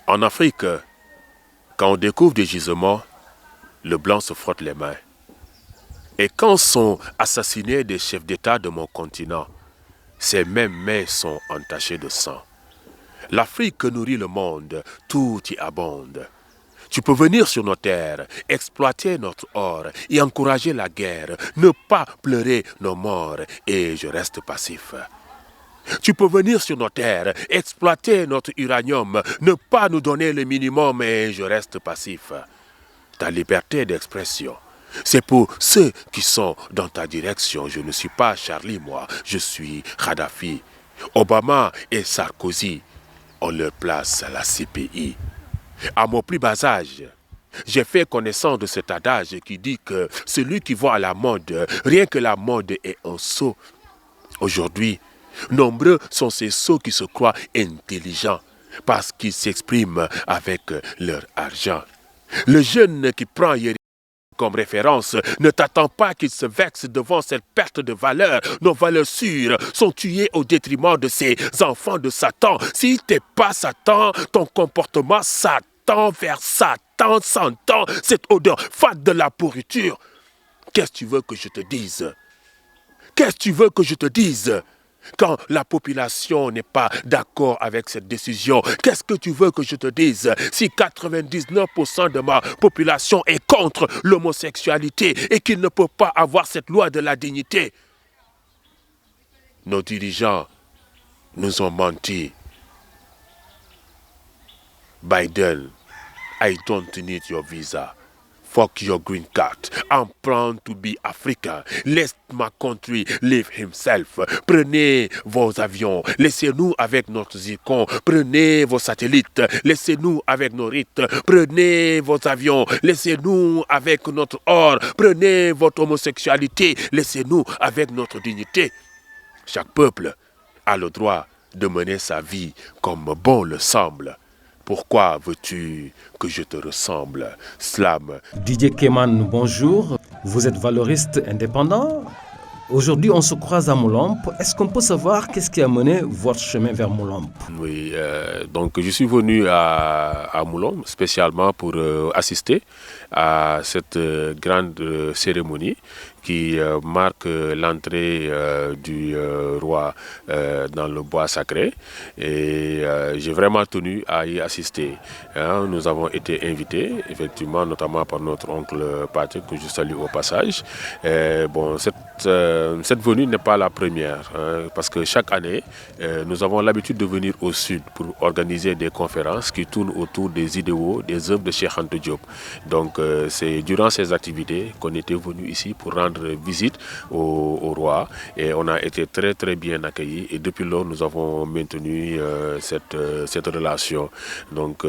En Afrique, quand on découvre des gisements, le blanc se frotte les mains. Et quand sont assassinés des chefs d'État de mon continent, ces mêmes mains sont entachées de sang. L'Afrique nourrit le monde, tout y abonde. Tu peux venir sur nos terres, exploiter notre or et encourager la guerre, ne pas pleurer nos morts et je reste passif. Tu peux venir sur nos terres, exploiter notre uranium, ne pas nous donner le minimum et je reste passif. Ta liberté d'expression, c'est pour ceux qui sont dans ta direction. Je ne suis pas Charlie, moi, je suis Kadhafi. Obama et Sarkozy, on leur place à la CPI. À mon plus bas âge, j'ai fait connaissance de cet adage qui dit que celui qui voit la mode, rien que la mode est un sot. Aujourd'hui, nombreux sont ces sots qui se croient intelligents parce qu'ils s'expriment avec leur argent. Le jeune qui prend Yeri comme référence, ne t'attends pas qu'il se vexe devant cette perte de valeur. Nos valeurs sûres sont tuées au détriment de ces enfants de Satan. Si t'es pas Satan, ton comportement Satan vers Satan s'entend cette odeur fade de la pourriture. Qu'est-ce que tu veux que je te dise? Qu'est-ce que tu veux que je te dise? Quand la population n'est pas d'accord avec cette décision, qu'est-ce que tu veux que je te dise? Si 99% de ma population est contre l'homosexualité et qu'il ne peut pas avoir cette loi de la dignité, nos dirigeants nous ont menti. Biden, I don't need your visa. Fuck your green card. I'm proud to be African. Let my country live himself. Prenez vos avions. Laissez-nous avec notre zircon. Prenez vos satellites. Laissez-nous avec nos rites. Prenez vos avions. Laissez-nous avec notre or. Prenez votre homosexualité. Laissez-nous avec notre dignité. Chaque peuple a le droit de mener sa vie comme bon le semble. Pourquoi veux-tu que je te ressemble, Slam? Didier Keman, bonjour. Vous êtes valoriste indépendant. Aujourd'hui, on se croise à Moulombe. Est-ce qu'on peut savoir qu'est-ce qui a mené votre chemin vers Moulombe? Oui, donc je suis venu à Moulombe spécialement pour assister à cette grande cérémonie qui marque l'entrée du roi dans le bois sacré. Et j'ai vraiment tenu à y assister. Hein, nous avons été invités, effectivement, notamment par notre oncle Patrick, que je salue au passage. Bon, cette venue n'est pas la première, hein, parce que chaque année, nous avons l'habitude de venir au sud pour organiser des conférences qui tournent autour des idéaux, des œuvres de Cheikh Anta Diop. Donc, c'est durant ces activités qu'on était venu ici pour rendre visite au roi et on a été très très bien accueillis et depuis lors nous avons maintenu cette relation. Donc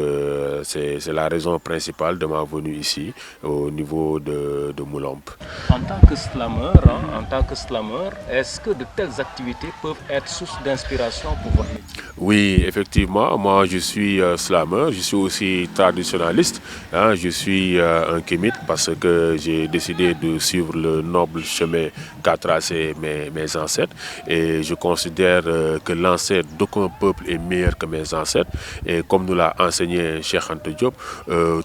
c'est la raison principale de ma venue ici au niveau de Moulombe. En tant que slameur, est-ce que de telles activités peuvent être source d'inspiration pour votre métier? Oui, effectivement, moi je suis slameur, je suis aussi traditionnaliste, hein, je suis un kémite parce que j'ai décidé de suivre le noble chemin qu'a tracé mes ancêtres et je considère que l'ancêtre d'aucun peuple est meilleur que mes ancêtres et comme nous l'a enseigné Cheikh Anta Diop,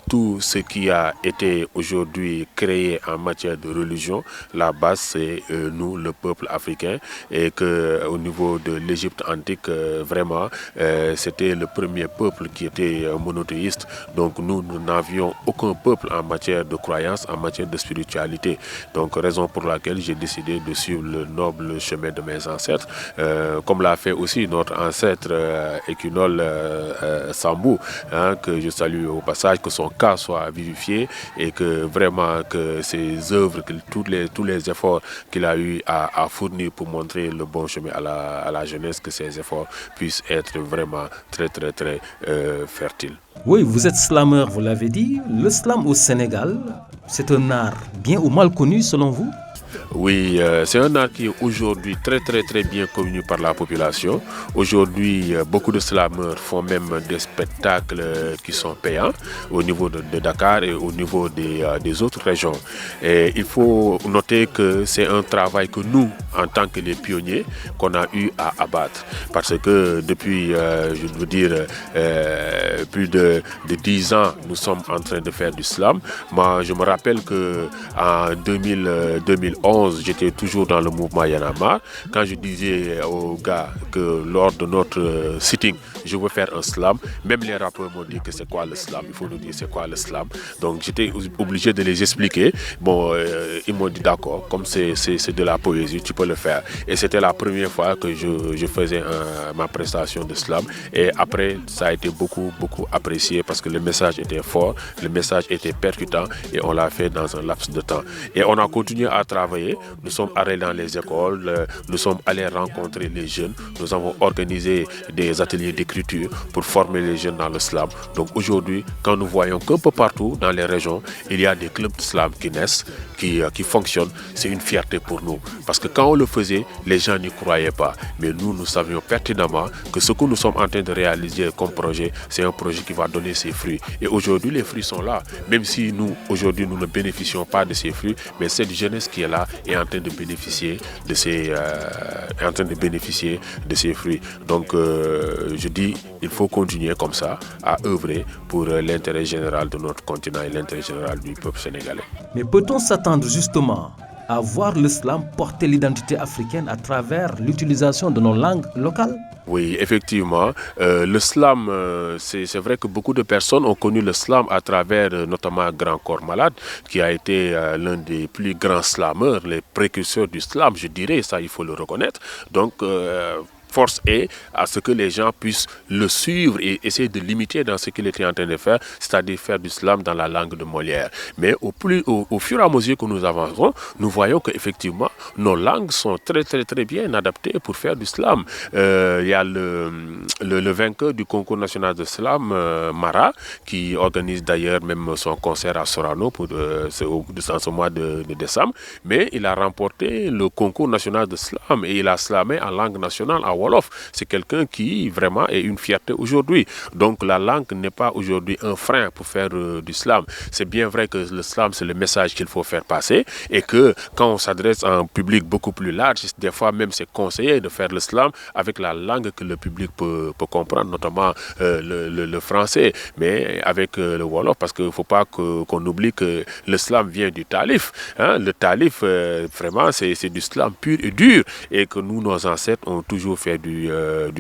tout ce qui a été aujourd'hui créé en matière de religion, la base c'est nous, le peuple africain et qu'au niveau de l'Égypte antique, vraiment, c'était le premier peuple qui était monothéiste. Donc nous n'avions aucun peuple en matière de croyance, en matière de spiritualité. Donc raison pour laquelle j'ai décidé de suivre le noble chemin de mes ancêtres, comme l'a fait aussi notre ancêtre Ekunol Sambou, hein, que je salue au passage, que son cas soit vivifié et que vraiment que ses œuvres, que tous les efforts qu'il a eu à fournir pour montrer le bon chemin à la jeunesse, que ces efforts puissent être vraiment très très très fertiles. Oui, vous êtes slameur, vous l'avez dit. Le slam au Sénégal, c'est un art bien ou mal connu selon vous? Oui, c'est un art qui est aujourd'hui très bien connu par la population. Aujourd'hui, beaucoup de slameurs font même des spectacles qui sont payants au niveau de Dakar et au niveau des autres régions. Et il faut noter que c'est un travail que nous, en tant que les pionniers, qu'on a eu à abattre. Parce que depuis, je veux dire, plus de 10 ans, nous sommes en train de faire du slam. Moi, je me rappelle qu'en 2011, j'étais toujours dans le mouvement Y en a marre. Quand je disais aux gars que lors de notre sitting, je veux faire un slam, même les rappeurs m'ont dit que c'est quoi le slam, il faut nous dire c'est quoi le slam. Donc j'étais obligé de les expliquer. Bon, ils m'ont dit d'accord, comme c'est de la poésie, tu peux le faire. Et c'était la première fois que je faisais ma prestation de slam. Et après, ça a été beaucoup apprécié parce que le message était fort, le message était percutant et on l'a fait dans un laps de temps. Et on a continué à travailler. Nous sommes allés dans les écoles, nous sommes allés rencontrer les jeunes. Nous avons organisé des ateliers d'écriture pour former les jeunes dans le slam. Donc aujourd'hui, quand nous voyons qu'un peu partout dans les régions, il y a des clubs de slam qui naissent, qui fonctionnent, c'est une fierté pour nous. Parce que quand on le faisait, les gens n'y croyaient pas. Mais nous savions pertinemment que ce que nous sommes en train de réaliser comme projet, c'est un projet qui va donner ses fruits. Et aujourd'hui, les fruits sont là. Même si nous, aujourd'hui, nous ne bénéficions pas de ces fruits, mais cette jeunesse qui est là est en train de bénéficier de ces fruits. Donc, je dis, il faut continuer comme ça à œuvrer pour l'intérêt général de notre continent et l'intérêt général du peuple sénégalais. Mais peut-on s'attendre justement à voir le slam porter l'identité africaine à travers l'utilisation de nos langues locales? Oui, effectivement. Le slam, c'est vrai que beaucoup de personnes ont connu le slam à travers notamment Grand Corps Malade, qui a été l'un des plus grands slameurs, les précurseurs du slam, je dirais, ça il faut le reconnaître. Donc, force est à ce que les gens puissent le suivre et essayer de l'imiter dans ce qu'il était en train de faire, c'est-à-dire faire du slam dans la langue de Molière. Mais au fur et à mesure que nous avançons, nous voyons qu'effectivement, nos langues sont très bien adaptées pour faire du slam. Il y a le vainqueur du concours national de slam, Mara, qui organise d'ailleurs même son concert à Sorano dans ce mois de décembre. Mais il a remporté le concours national de slam et il a slamé en langue nationale, en Wolof. C'est quelqu'un qui vraiment est une fierté aujourd'hui. Donc la langue n'est pas aujourd'hui un frein pour faire du slam. C'est bien vrai que le slam, c'est le message qu'il faut faire passer et que quand on s'adresse à un public beaucoup plus large, des fois même c'est conseillé de faire le slam avec la langue que le public peut comprendre, notamment le français, mais avec le Wolof, parce qu'il ne faut pas qu'on oublie que le slam vient du talif. Hein? Le talif, vraiment, c'est du slam pur et dur et que nous, nos ancêtres, ont toujours fait du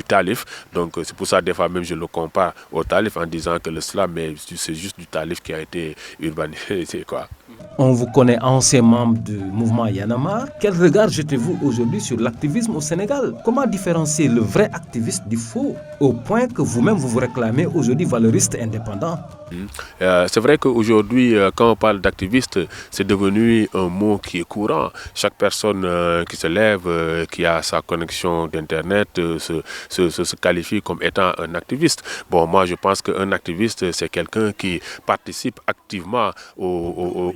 talif. Donc c'est pour ça des fois même je le compare au talif en disant que le slam c'est juste du talif qui a été urbanisé. C'est quoi. On vous connaît ancien membre du mouvement Y en a marre. Quel regard jetez-vous aujourd'hui sur l'activisme au Sénégal? Comment différencier le vrai activiste du faux, au point que vous-même vous réclamez aujourd'hui valoriste indépendant? C'est vrai qu'aujourd'hui, quand on parle d'activiste, c'est devenu un mot qui est courant. Chaque personne qui se lève, qui a sa connexion d'Internet, se qualifie comme étant un activiste. Bon, moi, je pense qu'un activiste, c'est quelqu'un qui participe activement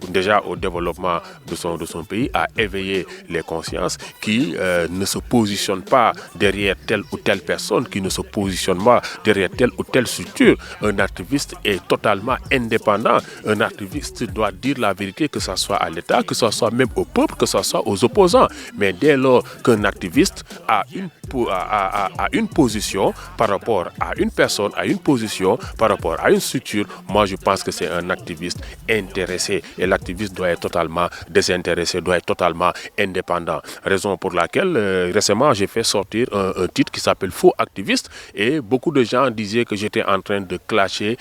déjà au développement de son pays, à éveiller les consciences, qui ne se positionne pas derrière telle ou telle personne, qui ne se positionne pas derrière telle ou telle structure. Un activiste est totalement indépendant. Un activiste doit dire la vérité, que ce soit à l'État, que ce soit même au peuple, que ce soit aux opposants. Mais dès lors qu'un activiste a une position par rapport à une personne, a une position par rapport à une structure, moi je pense que c'est un activiste intéressé. Et l'activiste doit être totalement désintéressé, doit être totalement indépendant. Raison pour laquelle récemment j'ai fait sortir un titre qui s'appelle Faux activiste et beaucoup de gens disaient que j'étais en train de clasher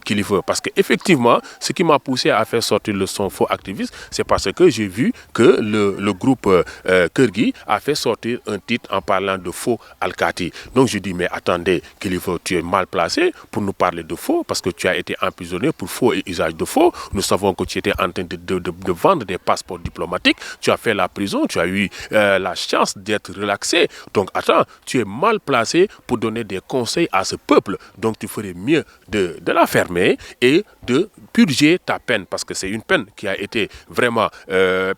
Kilifeu. Parce qu'effectivement, ce qui m'a poussé à faire sortir le son Faux activiste, c'est parce que j'ai vu que le groupe Kergui a fait sortir un titre en parlant de faux Alkati. Donc je dis, mais attendez, Kilifeu, tu es mal placé pour nous parler de faux parce que tu as été emprisonné pour faux et usage de faux. Nous savons que tu étais en train de vendre des passeports diplomatiques. Tu as fait la prison, tu as eu la chance d'être relaxé. Donc attends, tu es mal placé pour donner des conseils à ce peuple. Donc tu ferais mieux de la fermer pardonner et de purger ta peine, parce que c'est une peine qui a été vraiment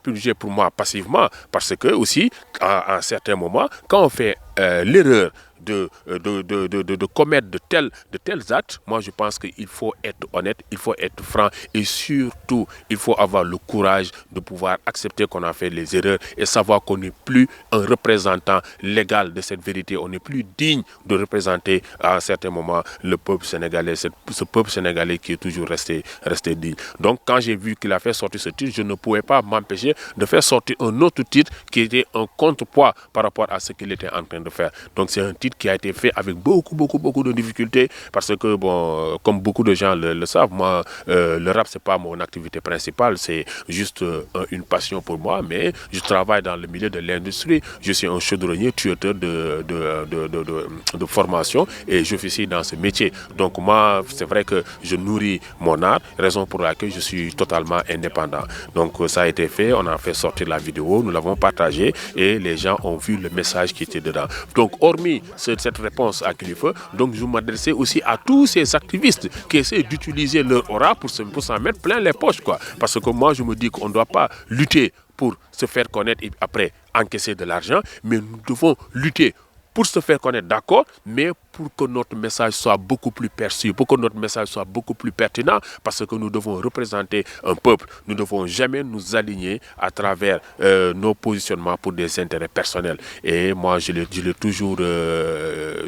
purgée pour moi passivement, parce que aussi, à un certain moment, quand on fait l'erreur de commettre de tels actes, moi je pense qu'il faut être honnête, il faut être franc et surtout il faut avoir le courage de pouvoir accepter qu'on a fait les erreurs et savoir qu'on n'est plus un représentant légal de cette vérité, on n'est plus digne de représenter à un certain moment le peuple sénégalais, ce peuple sénégalais qui est toujours resté digne. Donc quand j'ai vu qu'il a fait sortir ce titre, je ne pouvais pas m'empêcher de faire sortir un autre titre qui était un contrepoids par rapport à ce qu'il était en train de faire. Donc c'est un titre qui a été fait avec beaucoup de difficultés parce que, bon, comme beaucoup de gens le savent, moi, le rap, c'est pas mon activité principale, c'est juste une passion pour moi, mais je travaille dans le milieu de l'industrie, je suis un chaudronnier, tuteur de formation et j'officie dans ce métier. Donc moi, c'est vrai que je nourris mon art, raison pour laquelle je suis totalement indépendant. Donc ça a été fait, on a fait sortir la vidéo, nous l'avons partagée et les gens ont vu le message qui était dedans. Donc hormis cette réponse à Kilifeu, donc je m'adressais aussi à tous ces activistes qui essaient d'utiliser leur aura pour s'en mettre plein les poches, quoi. Parce que moi je me dis qu'on ne doit pas lutter pour se faire connaître et après encaisser de l'argent, mais nous devons lutter pour se faire connaître, d'accord, mais pour que notre message soit beaucoup plus perçu, pour que notre message soit beaucoup plus pertinent, parce que nous devons représenter un peuple. Nous ne devons jamais nous aligner à travers nos positionnements pour des intérêts personnels. Et moi, je l'ai toujours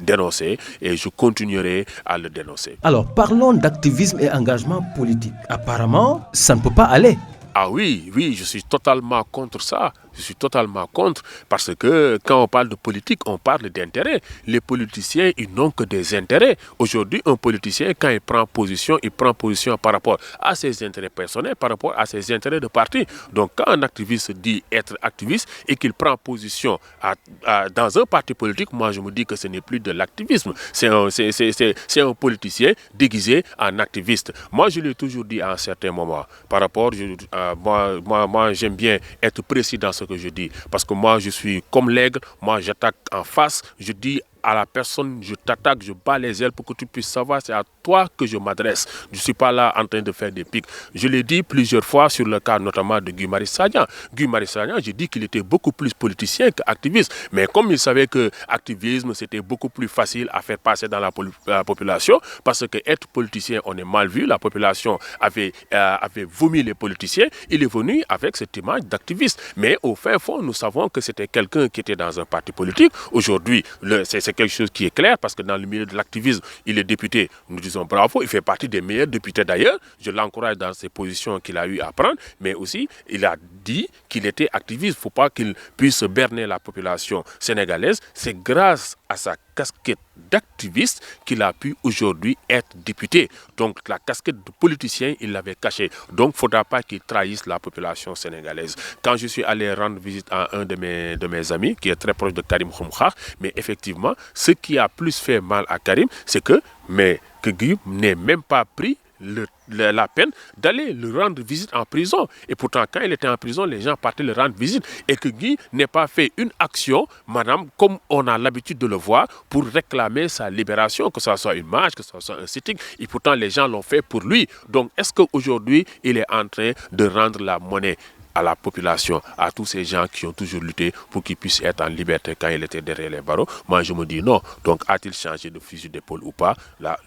dénoncé et je continuerai à le dénoncer. Alors, parlons d'activisme et engagement politique. Apparemment, ça ne peut pas aller. Ah oui, je suis totalement contre ça. Je suis totalement contre parce que quand on parle de politique, on parle d'intérêt. Les politiciens, ils n'ont que des intérêts. Aujourd'hui, un politicien, quand il prend position par rapport à ses intérêts personnels, par rapport à ses intérêts de parti. Donc, quand un activiste dit être activiste et qu'il prend position dans un parti politique, moi, je me dis que ce n'est plus de l'activisme. C'est un politicien déguisé en activiste. Moi, je l'ai toujours dit à un certain moment. Par rapport, moi, j'aime bien être précis dans ce que je dis. Parce que moi, je suis comme l'aigle, moi, j'attaque en face, je dis à la personne, je t'attaque, je bats les ailes pour que tu puisses savoir, c'est à toi que je m'adresse. Je ne suis pas là en train de faire des pics. Je l'ai dit plusieurs fois sur le cas notamment de Guy Marius Sagna. Guy Marius Sagna, j'ai dit qu'il était beaucoup plus politicien qu'activiste. Mais comme il savait que l'activisme, c'était beaucoup plus facile à faire passer dans la population, parce que être politicien, on est mal vu, la population avait vomi les politiciens, il est venu avec cette image d'activiste. Mais au fin fond, nous savons que c'était quelqu'un qui était dans un parti politique. Aujourd'hui, c'est quelque chose qui est clair parce que dans le milieu de l'activisme, il est député. Nous disons bravo, il fait partie des meilleurs députés d'ailleurs. Je l'encourage dans ses positions qu'il a eu à prendre, mais aussi il a dit qu'il était activiste. Il ne faut pas qu'il puisse berner la population sénégalaise. C'est grâce à sa casquette d'activiste qu'il a pu aujourd'hui être député. Donc la casquette de politicien, il l'avait cachée. Donc il ne faudra pas qu'il trahisse la population sénégalaise. Quand je suis allé rendre visite à un de mes amis, qui est très proche de Karim Xrum Xax, mais effectivement, ce qui a plus fait mal à Karim, c'est que Guy n'ait même pas pris la peine d'aller le rendre visite en prison. Et pourtant, quand il était en prison, les gens partaient le rendre visite. Et que Guy n'ait pas fait une action, madame, comme on a l'habitude de le voir, pour réclamer sa libération, que ce soit une marche, que ce soit un sitting. Et pourtant, les gens l'ont fait pour lui. Donc, est-ce qu'aujourd'hui, il est en train de rendre la monnaie à la population, à tous ces gens qui ont toujours lutté pour qu'ils puissent être en liberté quand il était derrière les barreaux? Moi, je me dis non. Donc, a-t-il changé de fusil d'épaule ou pas? Là,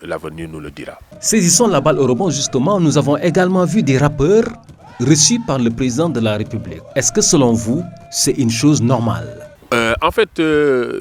l'avenir nous le dira. Saisissons la balle au rebond, justement. Nous avons également vu des rappeurs reçus par le président de la République. Est-ce que, selon vous, c'est une chose normale? En fait,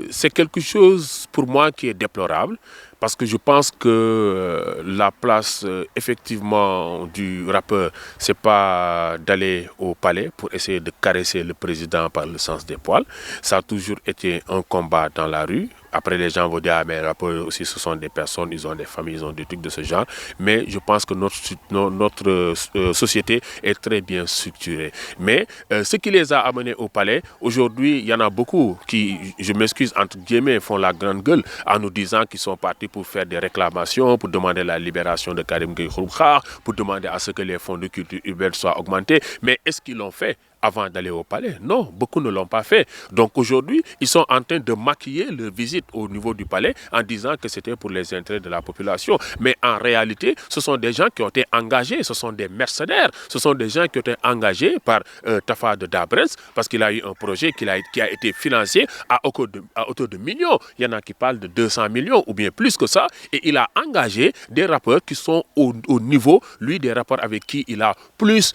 c'est quelque chose pour moi qui est déplorable. Parce que je pense que la place, effectivement, du rappeur, c'est pas d'aller au palais pour essayer de caresser le président par le sens des poils. Ça a toujours été un combat dans la rue. Après, les gens vont dire, ah, mais les rappeurs aussi, ce sont des personnes, ils ont des familles, ils ont des trucs de ce genre. Mais je pense que notre société est très bien structurée. Mais ce qui les a amenés au palais, aujourd'hui, il y en a beaucoup qui, je m'excuse, entre guillemets, font la grande gueule en nous disant qu'ils sont partis pour faire des réclamations, pour demander la libération de Karim Xrum Xax, pour demander à ce que les fonds de culture urbaine soient augmentés. Mais est-ce qu'ils l'ont fait? avant d'aller au palais. Non, beaucoup ne l'ont pas fait. Donc aujourd'hui, ils sont en train de maquiller leur visite au niveau du palais en disant que c'était pour les intérêts de la population. Mais en réalité, ce sont des gens qui ont été engagés, ce sont des mercenaires, ce sont des gens qui ont été engagés par Tafa de Dabrens parce qu'il a eu un projet qui a été financé à hauteur de millions. Il y en a qui parlent de 200 millions ou bien plus que ça. Et il a engagé des rappeurs qui sont au niveau, lui, des rappeurs avec qui il a plus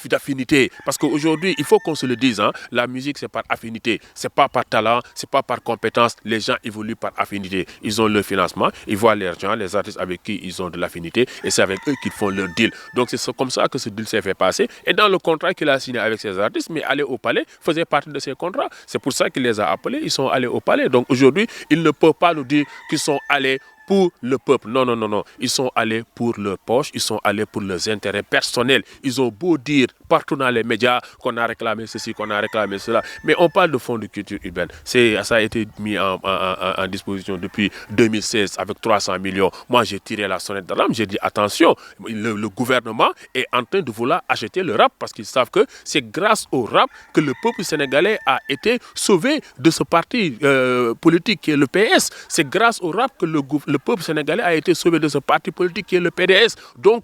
d'affinité. Parce qu'aujourd'hui, il faut qu'on se le dise, hein, la musique, c'est par affinité. C'est pas par talent, c'est pas par compétence. Les gens évoluent par affinité. Ils ont le financement, ils voient les gens, les artistes avec qui ils ont de l'affinité, et c'est avec eux qu'ils font leur deal. Donc c'est comme ça que ce deal s'est fait passer. Et dans le contrat qu'il a signé avec ces artistes, mais aller au palais faisait partie de ces contrats. C'est pour ça qu'il les a appelés, ils sont allés au palais. Donc aujourd'hui, ils ne peuvent pas nous dire qu'ils sont allés pour le peuple. Non, non, non, non. Ils sont allés pour leur poche, ils sont allés pour leurs intérêts personnels. Ils ont beau dire partout dans les médias qu'on a réclamé ceci, qu'on a réclamé cela. Mais on parle de fonds de culture urbaine. Ça a été mis en disposition depuis 2016 avec 300 millions. Moi, j'ai tiré la sonnette d'alarme. J'ai dit attention, le gouvernement est en train de vouloir acheter le rap parce qu'ils savent que c'est grâce au rap que le peuple sénégalais a été sauvé de ce parti politique qui est le PS. C'est grâce au rap que le peuple sénégalais a été sauvé de ce parti politique qui est le PDS. Donc,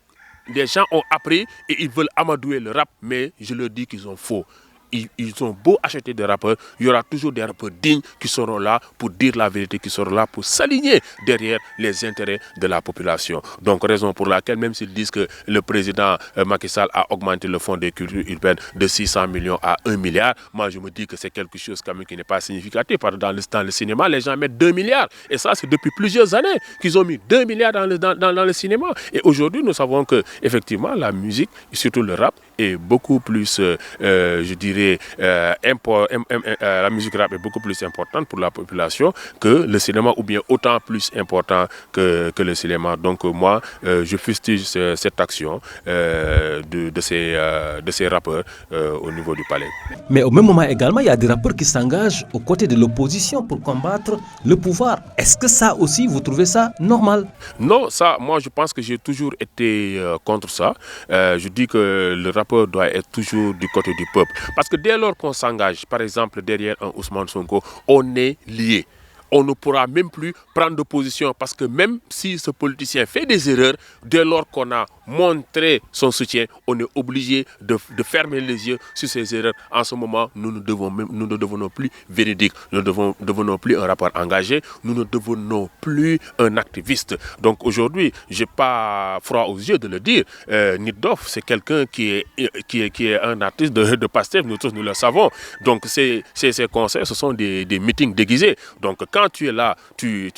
les gens ont appris et ils veulent amadouer le rap, mais je leur dis qu'ils ont faux. Ils ont beau acheter des rappeurs, il y aura toujours des rappeurs dignes qui seront là pour dire la vérité, qui seront là pour s'aligner derrière les intérêts de la population. Donc, raison pour laquelle, même s'ils disent que le président Macky Sall a augmenté le fonds de culture urbaine de 600 millions à 1 milliard, moi je me dis que c'est quelque chose quand même qui n'est pas significatif. Dans le cinéma, les gens mettent 2 milliards. Et ça, c'est depuis plusieurs années qu'ils ont mis 2 milliards dans le cinéma. Et aujourd'hui, nous savons que effectivement la musique, et surtout le rap, est beaucoup plus, je dirais, la musique rap est beaucoup plus importante pour la population que le cinéma, ou bien autant plus important que le cinéma. Donc moi, je fustige cette action de ces rappeurs au niveau du palais. Mais au même moment également, il y a des rappeurs qui s'engagent aux côtés de l'opposition pour combattre le pouvoir. Est-ce que ça aussi, vous trouvez ça normal? Non, ça, moi je pense que j'ai toujours été contre ça. Je dis que le rappeur doit être toujours du côté du peuple. Parce que dès lors qu'on s'engage, par exemple, derrière un Ousmane Sonko, on est lié. On ne pourra même plus prendre de position parce que même si ce politicien fait des erreurs, dès lors qu'on a montré son soutien, on est obligé de fermer les yeux sur ces erreurs. En ce moment, nous ne devenons plus véridiques, nous ne devenons plus un rappeur engagé, nous ne devenons plus un activiste. Donc aujourd'hui, je n'ai pas froid aux yeux de le dire, Nit Doff, c'est quelqu'un qui est un artiste de Pastef, nous tous nous le savons. Donc ces concerts, ce sont des meetings déguisés. Donc quand tu es là, tu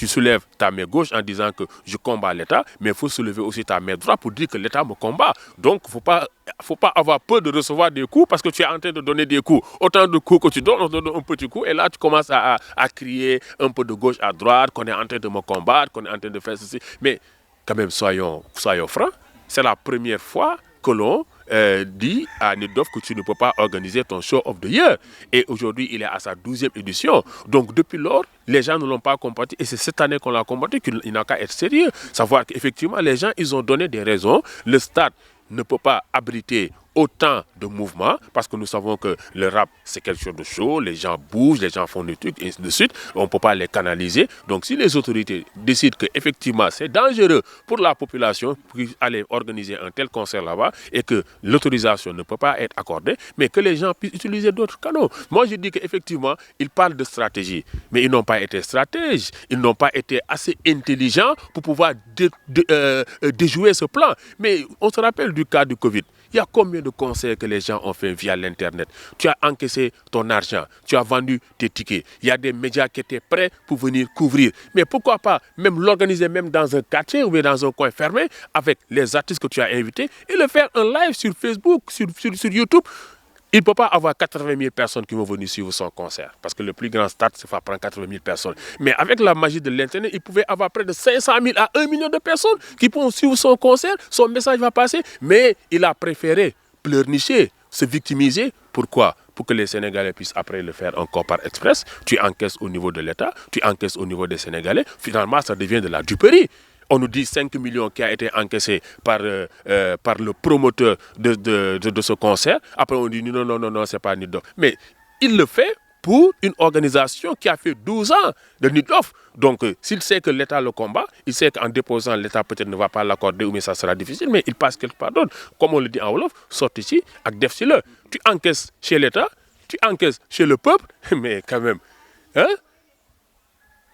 soulèves ta main gauche en disant que je combats l'État, mais il faut soulever aussi ta main droite pour dire que l'État me combat. Donc il ne faut pas avoir peur de recevoir des coups parce que tu es en train de donner des coups. Autant de coups que tu donnes, on te donne un petit coup et là tu commences à crier un peu de gauche à droite, qu'on est en train de me combattre, qu'on est en train de faire ceci. Mais quand même, soyons francs, c'est la première fois que l'on dit à Nit Doff que tu ne peux pas organiser ton show of the year. Et aujourd'hui, il est à sa 12e édition. Donc, depuis lors, les gens ne l'ont pas combattu. Et c'est cette année qu'on l'a combattu qu'il n'a qu'à être sérieux. Savoir qu'effectivement, les gens, ils ont donné des raisons. Le stade ne peut pas abriter autant de mouvements parce que nous savons que le rap c'est quelque chose de chaud, les gens bougent, les gens font des trucs et ainsi de suite, on ne peut pas les canaliser. Donc si les autorités décident qu'effectivement c'est dangereux pour la population d'aller organiser un tel concert là-bas et que l'autorisation ne peut pas être accordée, mais que les gens puissent utiliser d'autres canaux. Moi je dis qu'effectivement ils parlent de stratégie, mais ils n'ont pas été stratèges, ils n'ont pas été assez intelligents pour pouvoir déjouer ce plan. Mais on se rappelle du cas du Covid. Il y a combien de concerts que les gens ont fait via l'Internet? Tu as encaissé ton argent, tu as vendu tes tickets. Il y a des médias qui étaient prêts pour venir couvrir. Mais pourquoi pas même l'organiser même dans un quartier ou dans un coin fermé avec les artistes que tu as invités et le faire en live sur Facebook, sur YouTube. Il ne peut pas avoir 80 000 personnes qui vont venir suivre son concert. Parce que le plus grand stade, c'est va prendre 80 000 personnes. Mais avec la magie de l'Internet, il pouvait avoir près de 500 000 à 1 million de personnes qui pourront suivre son concert. Son message va passer. Mais il a préféré pleurnicher, se victimiser. Pourquoi? Pour que les Sénégalais puissent après le faire encore par express. Tu encaisses au niveau de l'État, tu encaisses au niveau des Sénégalais. Finalement, ça devient de la duperie. On nous dit 5 millions qui a été encaissé par le promoteur de ce concert. Après, on dit non, c'est pas Nit Doff. Mais il le fait pour une organisation qui a fait 12 ans de Nit Doff. Donc, s'il sait que l'État le combat, il sait qu'en déposant, l'État peut-être ne va pas l'accorder ou mais ça sera difficile, mais il passe quelque part d'autre. Comme on le dit en Wolof, sorti ici, ak def si le. Tu encaisses chez l'État, tu encaisses chez le peuple, mais quand même, hein?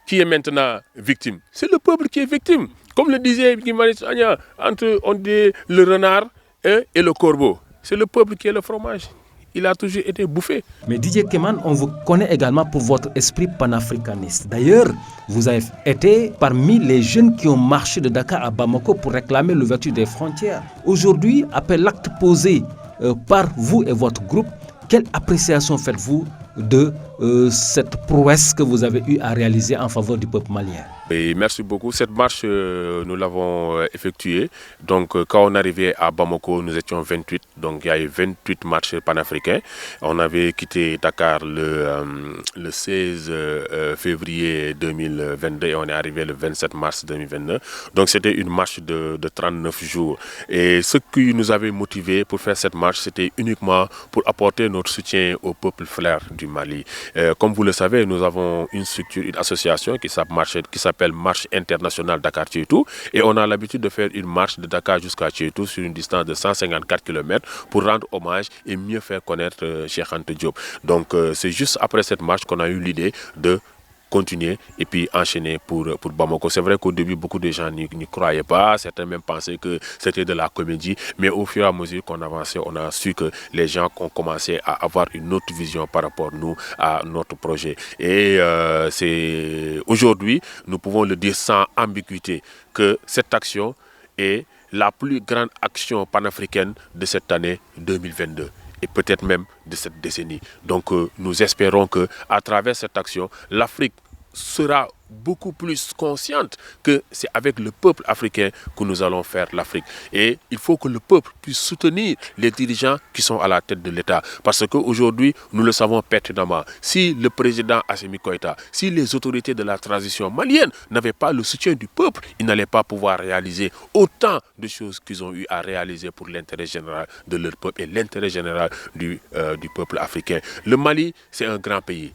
Qui est maintenant victime? C'est le peuple qui est victime. Comme le disait Guy-Marius Sagna, entre on dit le renard et le corbeau. C'est le peuple qui est le fromage. Il a toujours été bouffé. Mais Didier Keman, on vous connaît également pour votre esprit panafricaniste. D'ailleurs, vous avez été parmi les jeunes qui ont marché de Dakar à Bamako pour réclamer l'ouverture des frontières. Aujourd'hui, après l'acte posé par vous et votre groupe, quelle appréciation faites-vous de cette prouesse que vous avez eu à réaliser en faveur du peuple malien? Et merci beaucoup. Cette marche, nous l'avons effectuée. Donc, quand on arrivait à Bamako, nous étions 28. Donc, il y a eu 28 marches panafricains. On avait quitté Dakar le 16 février 2022 et on est arrivé le 27 mars 2022. Donc, c'était une marche de 39 jours. Et ce qui nous avait motivés pour faire cette marche, c'était uniquement pour apporter notre soutien au peuple frère du Mali. Comme vous le savez, nous avons une structure, une association qui s'appelle Marche internationale Dakar-Tietou, et on a l'habitude de faire une marche de Dakar jusqu'à Tietou sur une distance de 154 km pour rendre hommage et mieux faire connaître Cheikh Anta Diop. Donc c'est juste après cette marche qu'on a eu l'idée de continuer et puis enchaîner pour Bamako. C'est vrai qu'au début, beaucoup de gens n'y croyaient pas. Certains même pensaient que c'était de la comédie. Mais au fur et à mesure qu'on avançait, on a su que les gens ont commencé à avoir une autre vision par rapport à notre projet. Et c'est aujourd'hui, nous pouvons le dire sans ambiguïté, que cette action est la plus grande action panafricaine de cette année 2022. Et peut-être même de cette décennie. Donc nous espérons qu'à travers cette action, l'Afrique sera beaucoup plus consciente que c'est avec le peuple africain que nous allons faire l'Afrique. Et il faut que le peuple puisse soutenir les dirigeants qui sont à la tête de l'État. Parce qu'aujourd'hui, nous le savons pertinemment, si le président Assimi Goïta, si les autorités de la transition malienne n'avaient pas le soutien du peuple, ils n'allaient pas pouvoir réaliser autant de choses qu'ils ont eu à réaliser pour l'intérêt général de leur peuple et l'intérêt général du peuple africain. Le Mali, c'est un grand pays.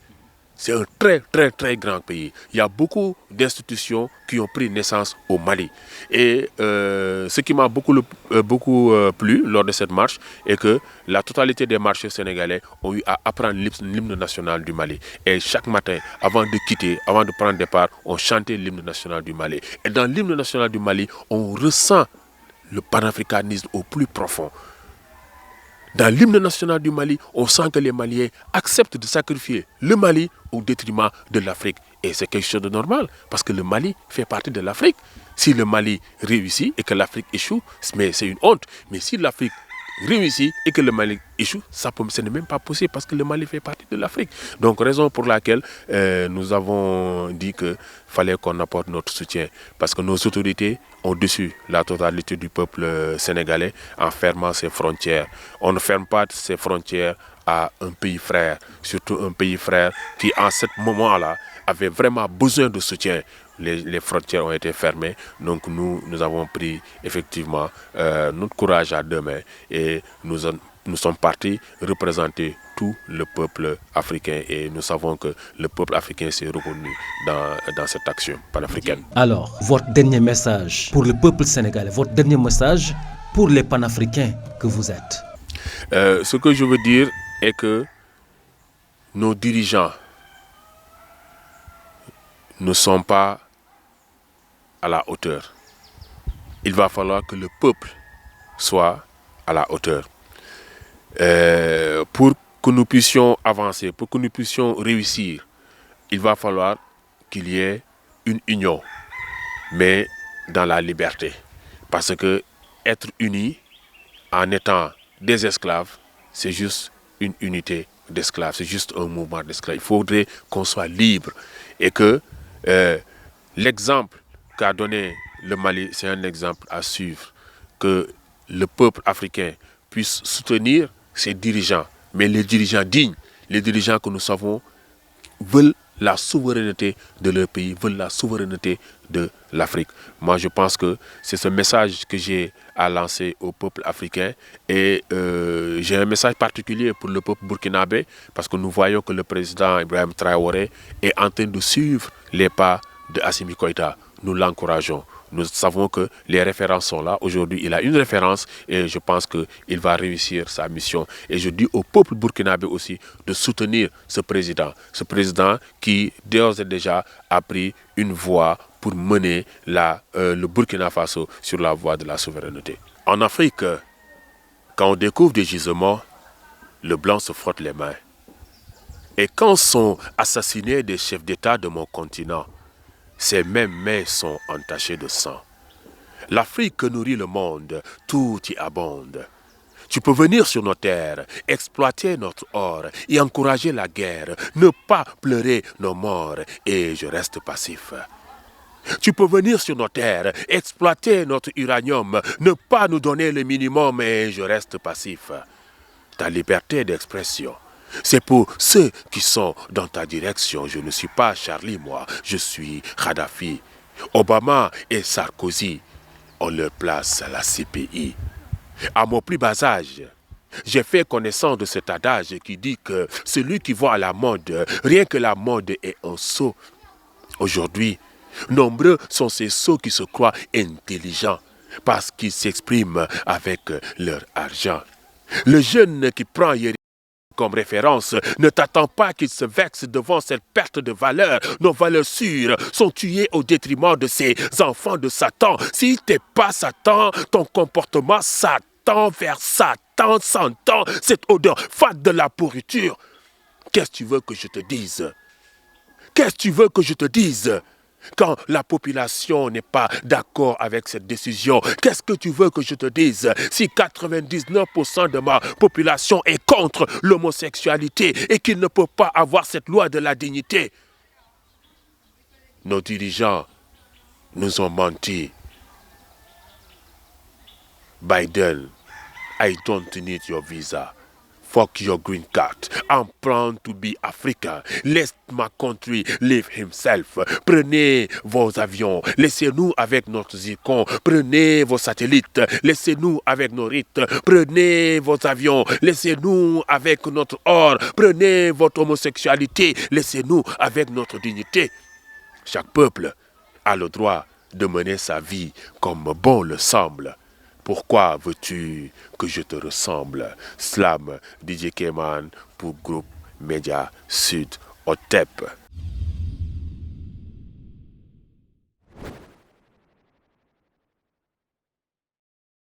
C'est un très, très, très grand pays. Il y a beaucoup d'institutions qui ont pris naissance au Mali. Et ce qui m'a beaucoup plu lors de cette marche est que la totalité des marcheurs sénégalais ont eu à apprendre l'hymne national du Mali. Et chaque matin, avant de quitter, avant de prendre départ, on chantait l'hymne national du Mali. Et dans l'hymne national du Mali, on ressent le panafricanisme au plus profond. Dans l'hymne national du Mali, on sent que les Maliens acceptent de sacrifier le Mali au détriment de l'Afrique. Et c'est quelque chose de normal, parce que le Mali fait partie de l'Afrique. Si le Mali réussit et que l'Afrique échoue, c'est une honte. Mais si l'Afrique réussit et que le Mali échoue, ce n'est même pas possible parce que le Mali fait partie de l'Afrique. Donc, raison pour laquelle nous avons dit qu'il fallait qu'on apporte notre soutien. Parce que nos autorités ont déçu la totalité du peuple sénégalais en fermant ses frontières. On ne ferme pas ses frontières à un pays frère, surtout un pays frère qui, en ce moment-là, avait vraiment besoin de soutien. Les frontières ont été fermées, donc nous avons pris effectivement notre courage à deux mains et nous sommes partis représenter tout le peuple africain et nous savons que le peuple africain s'est reconnu dans cette action panafricaine. Alors, votre dernier message pour le peuple sénégalais, votre dernier message pour les panafricains que vous êtes? Ce que je veux dire est que nos dirigeants ne sont pas à la hauteur. Il va falloir que le peuple soit à la hauteur. Pour que nous puissions avancer, pour que nous puissions réussir, il va falloir qu'il y ait une union, mais dans la liberté. Parce que être unis en étant des esclaves, c'est juste une unité d'esclaves, c'est juste un mouvement d'esclaves. Il faudrait qu'on soit libre et que l'exemple qu'a donné le Mali, c'est un exemple à suivre, que le peuple africain puisse soutenir ses dirigeants, mais les dirigeants dignes, les dirigeants que nous savons veulent la souveraineté de leur pays, veulent la souveraineté de l'Afrique. Moi, je pense que c'est ce message que j'ai à lancer au peuple africain. Et j'ai un message particulier pour le peuple burkinabé, parce que nous voyons que le président Ibrahim Traoré est en train de suivre les pas de Assimi Goïta. Nous l'encourageons. Nous savons que les références sont là. Aujourd'hui, il a une référence et je pense qu'il va réussir sa mission. Et je dis au peuple burkinabé aussi de soutenir ce président qui d'ores et déjà a pris une voie pour mener le Burkina Faso sur la voie de la souveraineté. En Afrique, quand on découvre des gisements, le blanc se frotte les mains. Et quand sont assassinés des chefs d'État de mon continent, ces mêmes mains sont entachées de sang. L'Afrique nourrit le monde, tout y abonde. Tu peux venir sur nos terres, exploiter notre or et encourager la guerre, ne pas pleurer nos morts et je reste passif. Tu peux venir sur nos terres, exploiter notre uranium, ne pas nous donner le minimum et je reste passif. Ta liberté d'expression, c'est pour ceux qui sont dans ta direction. Je ne suis pas Charlie, moi, je suis Kadhafi. Obama et Sarkozy, on leur place à la CPI. À mon plus bas âge, j'ai fait connaissance de cet adage qui dit que celui qui voit la mode, rien que la mode est un sot. Aujourd'hui, nombreux sont ces sots qui se croient intelligents parce qu'ils s'expriment avec leur argent. Le jeune qui prend Yeri comme référence, ne t'attends pas qu'il se vexe devant cette perte de valeur. Nos valeurs sûres sont tuées au détriment de ces enfants de Satan. Si t'es pas Satan, ton comportement Satan vers Satan s'entend cette odeur fade de la pourriture. Qu'est-ce que tu veux que je te dise? Qu'est-ce que tu veux que je te dise? Quand la population n'est pas d'accord avec cette décision, qu'est-ce que tu veux que je te dise? Si 99% de ma population est contre l'homosexualité et qu'il ne peut pas avoir cette loi de la dignité, nos dirigeants nous ont menti. Biden, I don't need your visa. Fuck your green card. I'm proud to be African. Let my country live himself. Prenez vos avions. Laissez-nous avec notre zircon. Prenez vos satellites. Laissez-nous avec nos rites. Prenez vos avions. Laissez-nous avec notre or. Prenez votre homosexualité. Laissez-nous avec notre dignité. Chaque peuple a le droit de mener sa vie comme bon le semble. Pourquoi veux-tu que je te ressemble? Slam, DJ Keman pour Groupe Média Sud Otep.